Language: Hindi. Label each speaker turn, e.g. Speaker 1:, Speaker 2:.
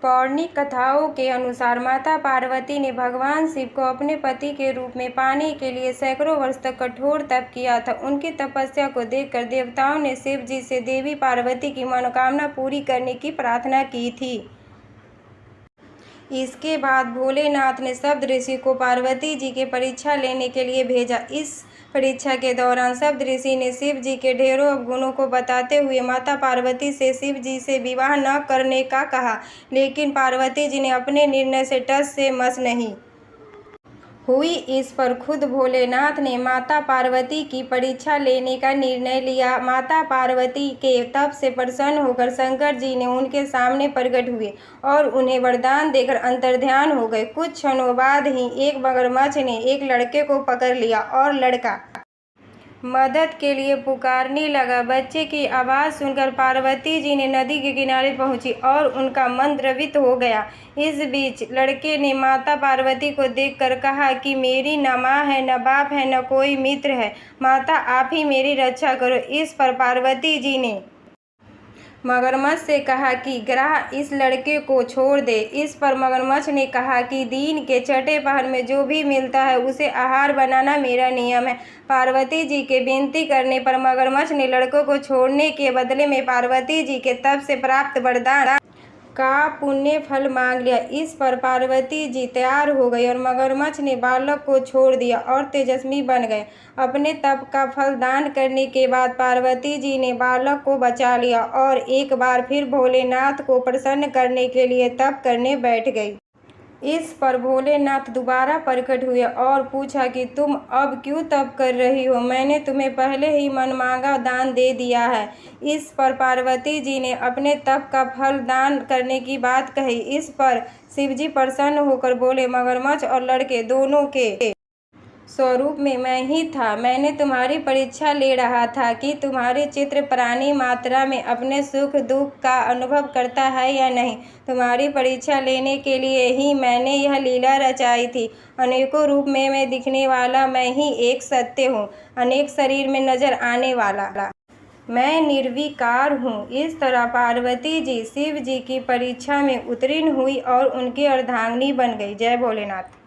Speaker 1: पौराणिक कथाओं के अनुसार माता पार्वती ने भगवान शिव को अपने पति के रूप में पाने के लिए सैकड़ों वर्ष तक कठोर तप किया था। उनकी तपस्या को देखकर देवताओं ने शिव जी से देवी पार्वती की मनोकामना पूरी करने की प्रार्थना की थी। इसके बाद भोलेनाथ ने सप्तऋषि को पार्वती जी की परीक्षा लेने के लिए भेजा। इस परीक्षा के दौरान सप्तऋषि ने शिव जी के ढेरों अवगुणों को बताते हुए माता पार्वती से शिव जी से विवाह न करने का कहा, लेकिन पार्वती जी ने अपने निर्णय से टस से मस नहीं हुई। इस पर खुद भोलेनाथ ने माता पार्वती की परीक्षा लेने का निर्णय लिया। माता पार्वती के तप से प्रसन्न होकर शंकर जी ने उनके सामने प्रकट हुए और उन्हें वरदान देकर अंतर्ध्यान हो गए। कुछ क्षणों बाद ही एक मगरमच्छ ने एक लड़के को पकड़ लिया और लड़का मदद के लिए पुकारने लगा। बच्चे की आवाज़ सुनकर पार्वती जी ने नदी के किनारे पहुंची और उनका मन द्रवित हो गया। इस बीच लड़के ने माता पार्वती को देखकर कहा कि मेरी न माँ है, न बाप है, न कोई मित्र है। माता आप ही मेरी रक्षा करो। इस पर पार्वती जी ने मगरमच्छ से कहा कि ग्राह इस लड़के को छोड़ दे। इस पर मगरमच्छ ने कहा कि दिन के छठे पहर में जो भी मिलता है उसे आहार बनाना मेरा नियम है। पार्वती जी के विनती करने पर मगरमच्छ ने लड़कों को छोड़ने के बदले में पार्वती जी के तप से प्राप्त वरदान का पुण्य फल मांग लिया। इस पर पार्वती जी तैयार हो गई और मगरमच्छ ने बालक को छोड़ दिया और तेजस्वी बन गए। अपने तप का फल दान करने के बाद पार्वती जी ने बालक को बचा लिया और एक बार फिर भोलेनाथ को प्रसन्न करने के लिए तप करने बैठ गई। इस पर भोलेनाथ दोबारा प्रकट हुए और पूछा कि तुम अब क्यों तप कर रही हो? मैंने तुम्हें पहले ही मनमांगा दान दे दिया है। इस पर पार्वती जी ने अपने तप का फल दान करने की बात कही। इस पर शिवजी प्रसन्न होकर बोले, मगरमच्छ और लड़के दोनों के स्वरूप में मैं ही था। मैंने तुम्हारी परीक्षा ले रहा था कि तुम्हारे चित्र प्राणी मात्रा में अपने सुख दुख का अनुभव करता है या नहीं। तुम्हारी परीक्षा लेने के लिए ही मैंने यह लीला रचाई थी। अनेकों रूप में मैं दिखने वाला मैं ही एक सत्य हूँ, अनेक शरीर में नजर आने वाला मैं निर्विकार हूँ। इस तरह पार्वती जी शिव जी की परीक्षा में उत्तीर्ण हुई और उनकी अर्धांगिनी बन गई। जय भोलेनाथ।